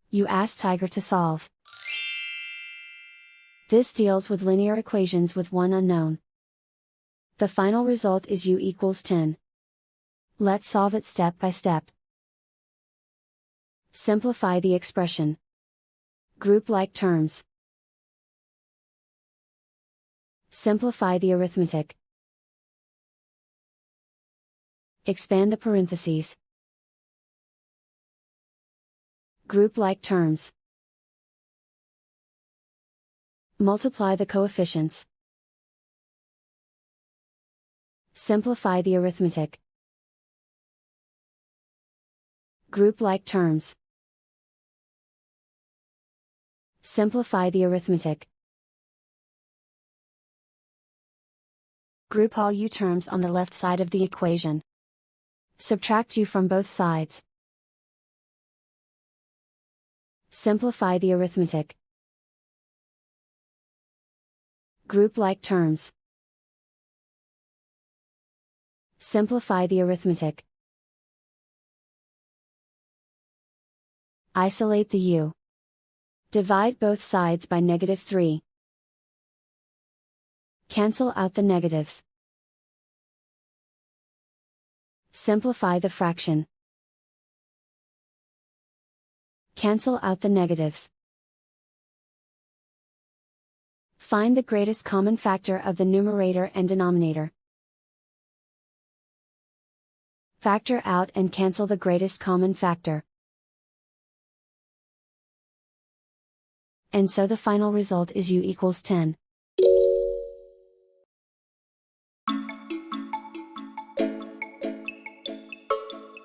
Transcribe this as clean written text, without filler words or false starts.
You ask Tiger to solve. This deals with linear equations with one unknown. The final result is u equals 10. Let's solve it step by step. Simplify the expression. Group like terms. Simplify the arithmetic. Expand the parentheses. Group like terms. Multiply the coefficients. Simplify the arithmetic. Group like terms. Simplify the arithmetic. Group all u terms on the left side of the equation. Subtract u from both sides. Simplify the arithmetic. Group like terms. Simplify the arithmetic. Isolate the u. Divide both sides by -3. Cancel out the negatives. Simplify the fraction. Cancel out the negatives. Find the greatest common factor of the numerator and denominator. Factor out and cancel the greatest common factor. And so the final result is u equals 10.